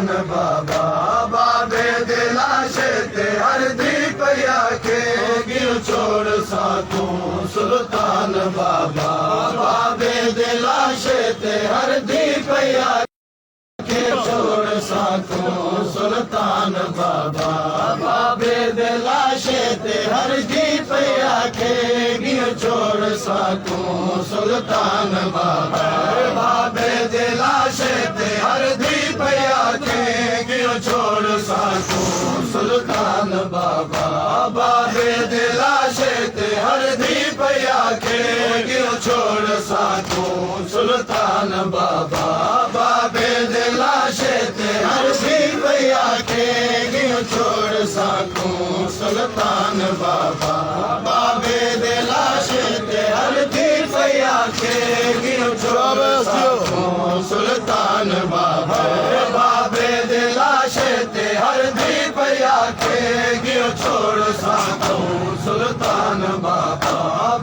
सुल्तान बाबा बाबे दिलाशे ते हर दीप आखे गियो छोड़ साकू सुल्तान बाबा बाबे दिलाशे ते हर दीप आखे छोड़ साकू सुल्तान बाबा बाबे दिलाशे ते हर दीप आखे गियो छोड़ साकू सुल्तान बाबा बाबे दिलाशे ते हर दीप आखे गियो छोड़ साकू सुल्तान बाबा बाबे दिलाशे ते हर दीप आखे गियो छोड़ साकू सुल्तान बाबा बाबे दिलाशे ते हर दीप आखे गियो छोड़ साकू सुल्तान बाबा बाबे दिलाशे ते हर दीप आखे गियो छोड़ साकू सुल्तान बाबा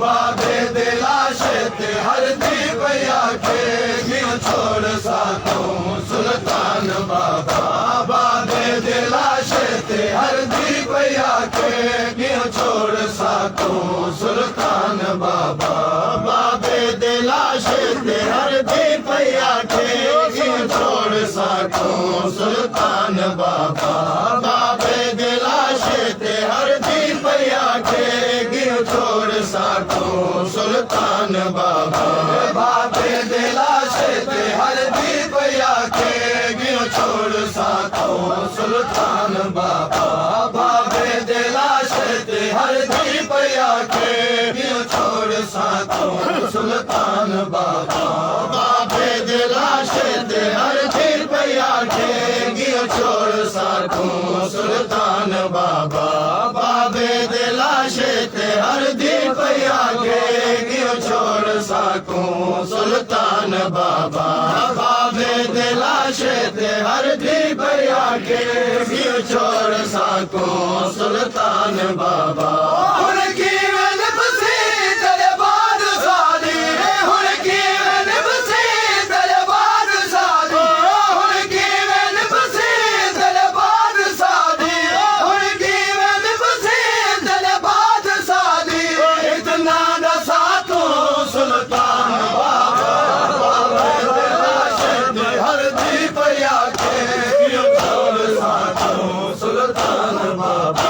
बाबे दिलाशे ते हर दीप आखे गियो छोड़ साकू सुल्तान बाबा बाबे दिलाशे ते हर दीप आखे गियो छोड़ साकू सुल्तान बाबा बाबे दिलाशे ते हर दीप आखे गियो छोड़ साकू सुल्तान बाबा बाबे दिलाशे ते हर दीप आखे गियो छोड़ साकू सुल्तान बाबा बाबे दिलाशे ते हर दीप आखे गियो छोड़ साकू सुल्तान बाबा बाबे दिलाशे ते हर दीप आखे गियो छोड़ साकू सुल्तान बाबा बाबे दिलाशे ते हर दीप आखे गियो छोड़ साकू सुल्तान बाबा बाबे दिलाशे ते हर दीप आखे गियो छोड़ साकू सुल्तान बाबा बाबे दिलाशे ते हर दीप आखे गियो छोड़ साकू सुल्तान बाबा बाबे दिलाशे ते हर दीप आखे गियो छोड़ साकू सुल्तान बाबा सुल्तान बाबा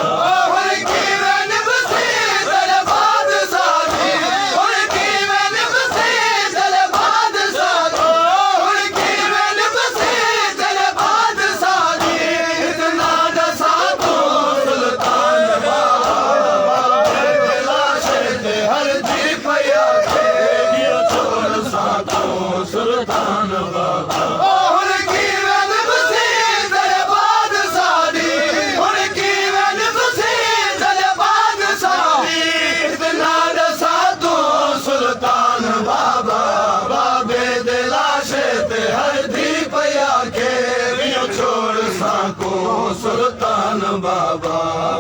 सुल्तान बाबा बाबे दिलाशे ते हर दीप आखे गियो छोड़ साकू सुल्तान बाबा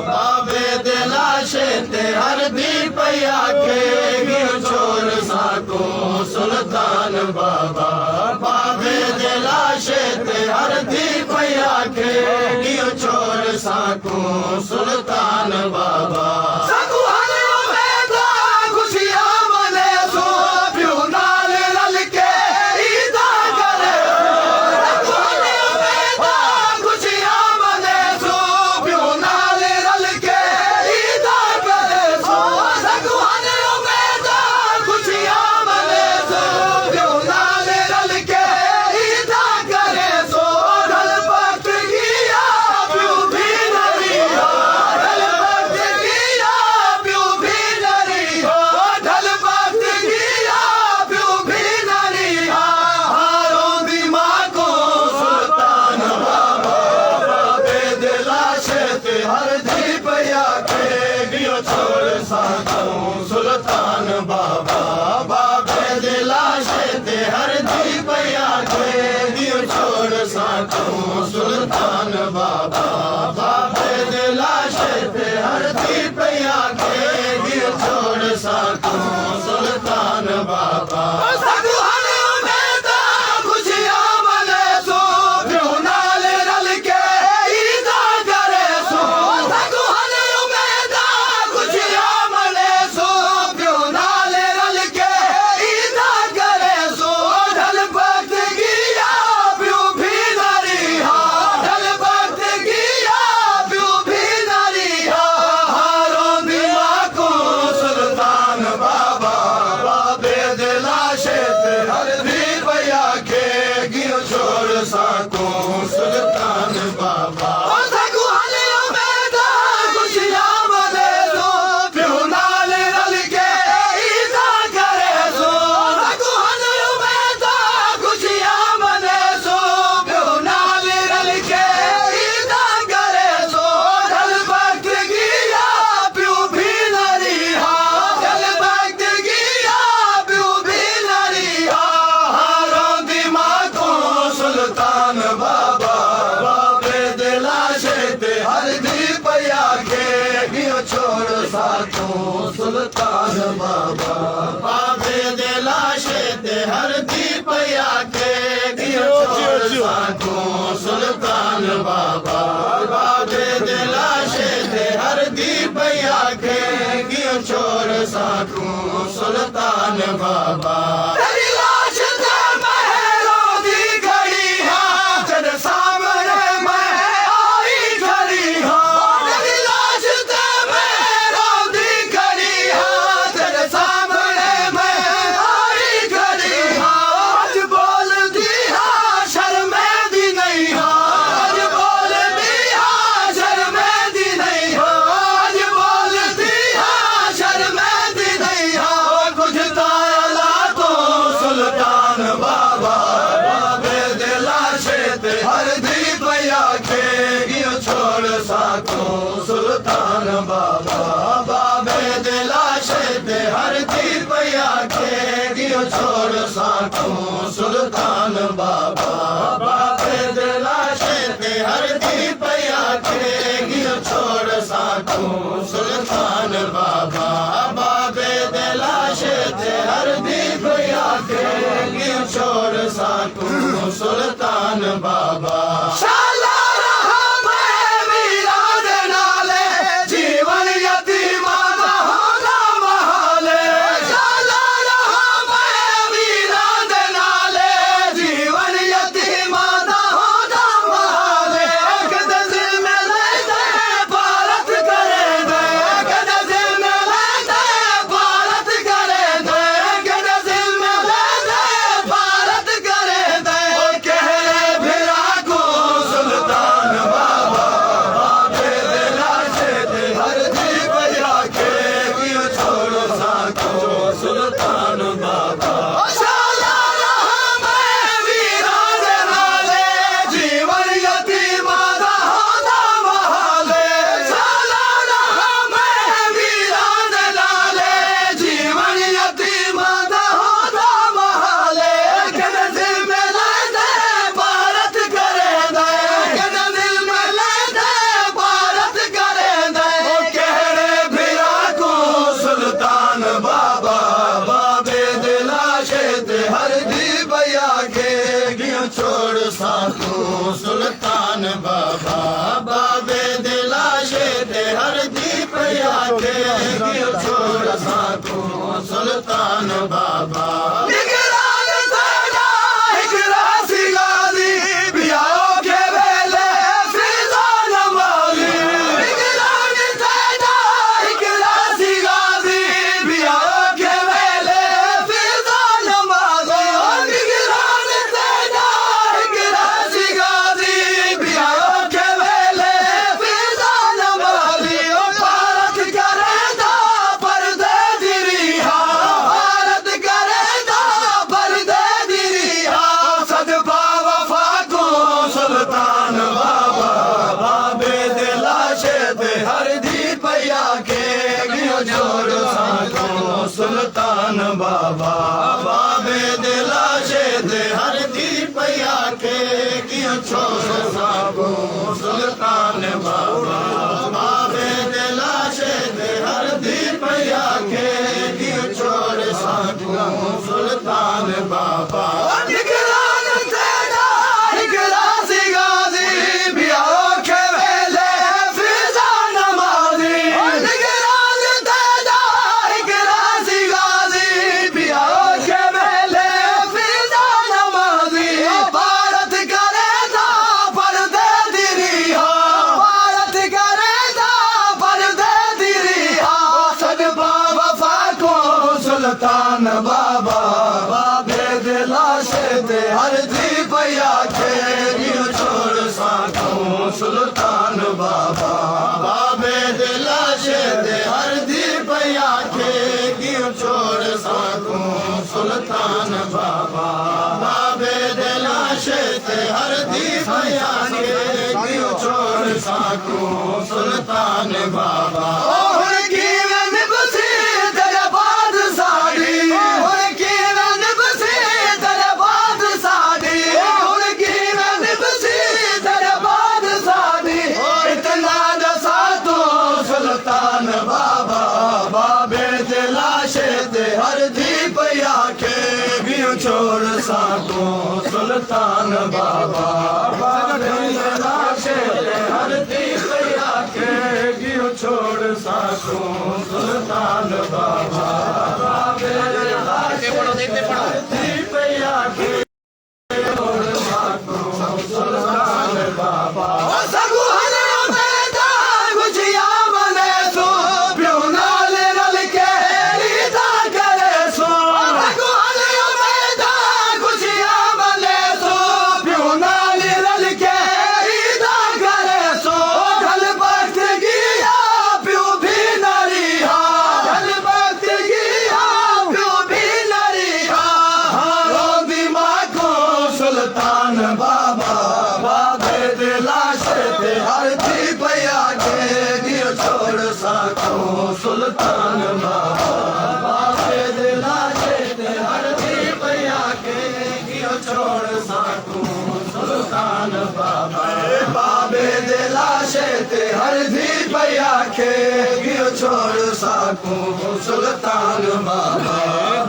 बाबे दिलाशे ते हर दीप आखे गियो छोड़ साकू सुल्तान बाबा बाबे दिलाशे ते हर दीप आखे गियो छोड़ साकू सुल्तान बाबा बाबा बाबे दे लाशे ते हर दी पया के गियो छोड़ साको सुल्तान बाबा बाबे दे लाशे ते हर दी पया के गियो छोड़ साको सुल्तान बाबा तेरी लाश ते महरों दी खड़ी हां तेरे सामने मैं आई खड़ी हां तेरी लाश ते महरों दी खड़ी हां तेरे सामने मैं आई खड़ी हां आज बोल दी हां शर्मे दी नहीं हां आज बोल दी हां शर्मे दी नहीं हां आज बोल दी हां शर्मे दी नहीं हां कुछ ताला तो सुल्तान बाबा बाबे दे लाशे ते हर दी पया के गियो छोड़ साको सुल्तान बाबा बाबे दे लाशे ते हर दी पया के गियो छोड़ साको सुल्तान बाबा बाबे दे लाशे ते हर दी पया के गियो छोड़ साको सुल्तान बाबा बाबे दे लाशे ते हर दी पया के गियो छोड़ साको सुल्तान बाबा शाला रहा मैं वीरा दे नाले जीवन यतीमा दा होना महाले शाला रहा मैं वीरा दे नाले जीवन यतीमा दा होना महाले कदे दिल में ले दे भारत करे दे कदे दिल में ले दे भारत करे दे कदे दिल में ले दे भारत करे दे कह रे फिरा को सुल्तान बाबा बाबे दे लाशे ते हर दी पया के गियो छोड़ साको सुल्तान बाबा शाला रहा मैं वीरा दे नाले जीवन यतीमा दा होना महाले शाला रहा मैं वीरा दे नाले जीवन यतीमा दा होना महाले कदे दिल में ले दे भारत करे दे कदे दिल में ले दे भारत करे दे कह रे फिरा को सुल्तान बाबा बाबे दे लाशे ते हर दी पया के गियो छोड़ साको सुल्तान बाबा बाबे दे लाशे ते हर दी पया के गियो छोड़ साको सुल्तान बाबा निगरान तेरा हिजरा सिगाली बियाओ के वेले फिजा नमाली निगरान तेरा हिजरा सिगाली बियाओ के वेले फिजा नमाली निगरान तेरा हिजरा सिगाली बियाओ के वेले फिजा नमाली भारत करे दा पर्दे दी रिहा भारत करे दा पर्दे दी रिहा सदबा वफा को सुल्तान बाबा बाबे दे लाशे ते हर दी पया के गियो छोड़ साको सुल्तान बाबा बाबे दे लाशे ते हर दी पया के गियो छोड़ साको सुल्तान बाबा बाबे दे लाशे ते हर दी पया के गियो छोड़ साको सुल्तान बाबा निगरान तेरा हिजरा सिगाजी बियाओ के वेले फिजा नमाजी निगरान तेरा हिजरा सिगाजी बियाओ के वेले फिजा नमाजी भारत करे दा पर्दे दी रिहा भारत करे दा पर्दे दी रिहा सदबा वफा को सुल्तान बाबा बाबे दे लाशे ते हर दी पया के गियो छोड़ साको सुल्तान बाबा बाबे दे लाशे ते हर दी पया के गियो छोड़ साको सुल्तान बाबा बाबे दे लाशे ते हर दी पया के गियो छोड़ साको सुल्तान बाबा की मैंने बसी तेरे बाद साड़ी की मैंने बसी तेरे बाद साड़ी की मैंने बसी तेरे बाद साड़ी इतना दसा तो सुल्तान बाबा बाबे दे लाशे साकू सुल्तान बाबा बाबे दिला शेर हर दी पैया के गियो छोड़ साकू सुल्तान बाबा बाबे दिला शेर हर दी पैया के छोड़ साकू सुल्तान बाबा साकू हले मैदान गुजिया बने सो प्यो नाल रल के रीता करे सो साकू हले मैदान गुजिया बने सो प्यो नाल रल के रीता करे सो ढल वक्त गया प्यो भी नरिहा ढल वक्त गया प्यो भी नरिहा रोंदी मां को सुल्तान बाबा बाबे दिला शेर हर दी पैया के गियो छोड़ साकू सुल्तान बाबा बाबे दिला शेर हर दी पैया के गियो छोड़ साकू सुल्तान बाबा बाबे दिला शेर हर दी पैया के गियो छोड़ साकू सुल्तान बाबा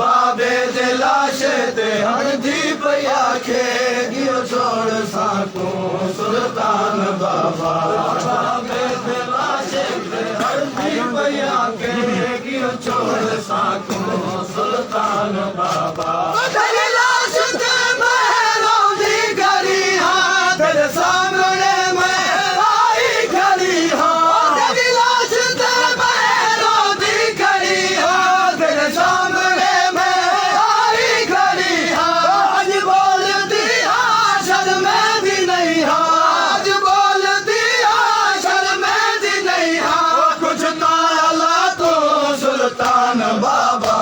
बाबे दिला शेर हर दी पैया के गियो छोड़ साकू सुल्तान बाबा बाबे दिला शेर हर दी पैया के गियो छोड़ साकू सुल्तान बाबा तेरी लाश ते मैं रोंदी खड़ी हां तेरे सामने मैं आई खड़ी हां तेरी लाश ते मैं रोंदी खड़ी हां तेरे सामने मैं आई खड़ी हां आज बोल दिया शर्म भी नहीं हां आज बोल दिया शर्म भी नहीं हां कुछ ताला तो सुल्तान बाबा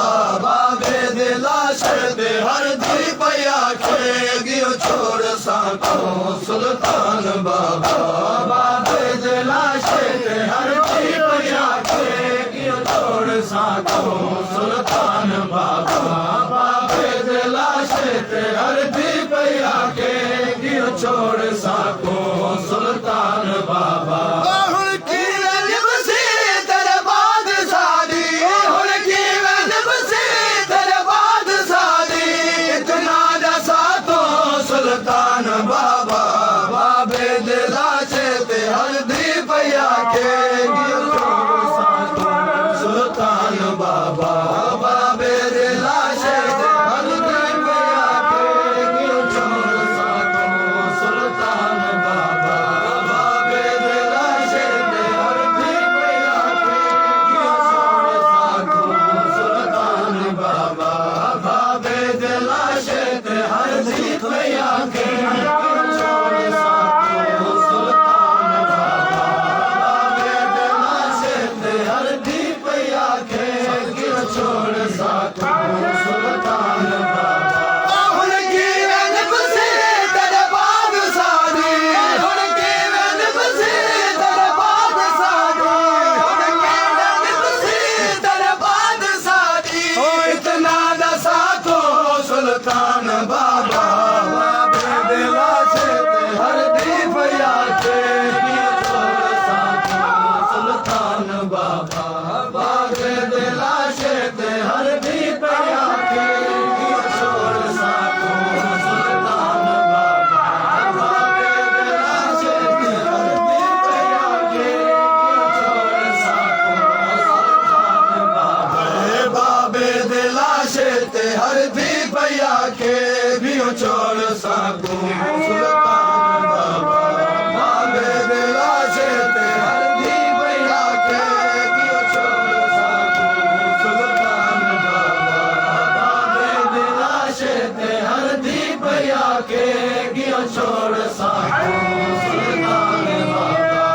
बाबे दिला शेर हर दी पैया के गियो छोड़ साकू सुल्तान बाबा बाबे दिला शेर हर दी पैया के गियो छोड़ साकू सुल्तान बाबा बाबे दिला शेर हर दी पैया के गियो छोड़ साकू सुल्तान बाबा सुल्तान बाबा बाबे दिला शेर हर दी पैया के गियो छोड़ साकू सुल्तान बाबा बाबे दिला शेर हर दी पैया के गियो छोड़ साकू सुल्तान बाबा बाबे दिला शेर हर दी पैया के गियो छोड़ साकू सुल्तान बाबा बाबे दिला शेर हर दी पैया के छोड़ साकू सुल्तान बाबा बाबे दिला शेर हर दी पैया के गियो छोड़ साकू सुल्तान बाबा हुन की रंग बसे तेरे बाद सादी हुन की रंग बसे तेरे बाद सादी हुन की रंग बसे तेरे बाद सादी ओ इतना दसा तो सुल्तान बाबा बाबे दिला शेर हर दी पैया के गियो छोड़ साकू सुल्तान बाबा बाबे दिला शेर हर दी पैया के गियो छोड़ साकू सुल्तान बाबा बाबे दिला शेर हर दी पैया के गियो छोड़ साकू सुल्तान बाबा बाबे दिला शेर हर दी पैया के गियो छोड़ साकू सुल्तान बाबा बाबे दिला शेर हर दी पैया के गियो छोड़ साकू सुल्तान बाबा बाबे दिला शेर हर दी पैया के गियो छोड़ साकू सुल्तान बाबा बाबे दिला शेर हर दी पैया के गियो छोड़ साकू सुल्तान बाबा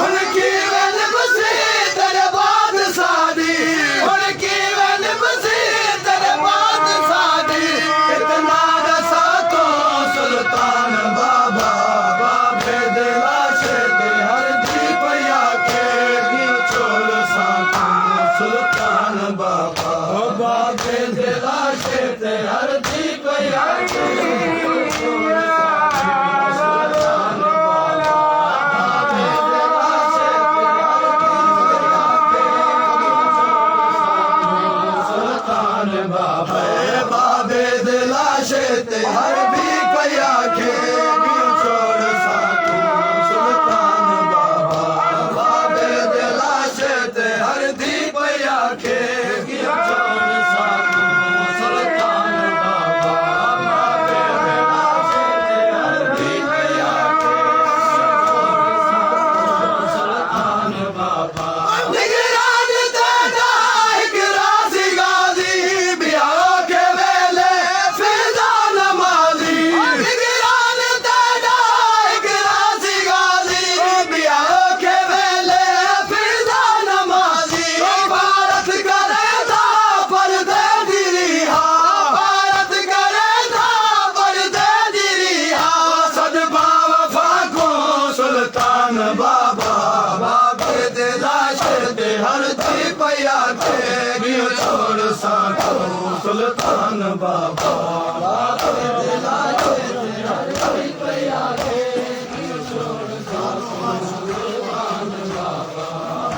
उनकी रन बसे तेरे बाद सादी उनकी रन बसे तेरे बाद सादी इतना रसा तो सुल्तान बाबा बाबे दिला शेर हर दी पैया के गियो छोड़ साकू सुल्तान बाबा बाबे दिला शेर हर दी पैया के गियो छोड़ साकू सुल्तान बाबा बाबे दिला शेर हर हर दी पया के छोड़ साकू सुल्तान बाबा बाबे दिला से ते हर दी पया के छोड़ साकू सुल्तान बाबा बाबे दिला से ते हर दी पया के सुल्तान बाबा निगरान दादा एक राजी गाजी बिहार के वेले फिजा नमाजी निगरान दादा एक राजी गाजी बिहार के वेले फिजा नमाजी भारत करे था पर्दे दिरिहा भारत करे था पर्दे दिरिहा सदभाव फाको सुल्तान बाबा बाबे दिला से हर दी पया के छोड़ साको सुल्तान बाबा बाबे दिला से हर दी पया के छोड़ साको सुल्तान बाबा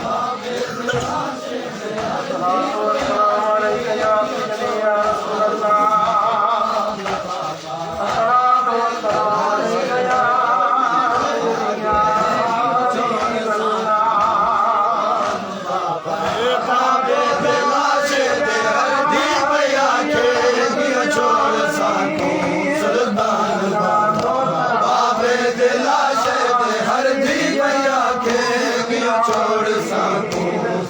बाबे दिला से हर बाबे दिला से हर दी पया के छोड़ साको सुल्तान बाबा बाबे दिला से हर दी पया के छोड़ साको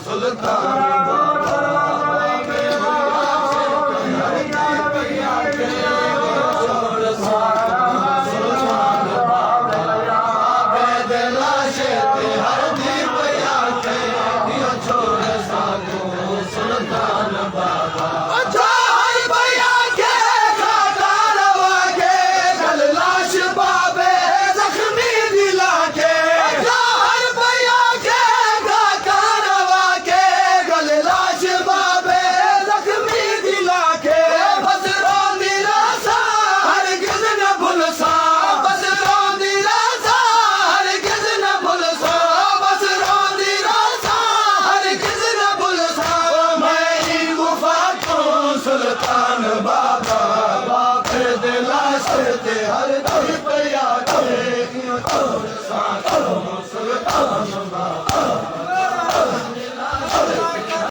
सुल्तान बाबा बाबे दिला से हर दी पया के छोड़ साको सुल्तान बाबा बाबे दिला से हर दी पया के छोड़ साको सुल्तान बाबा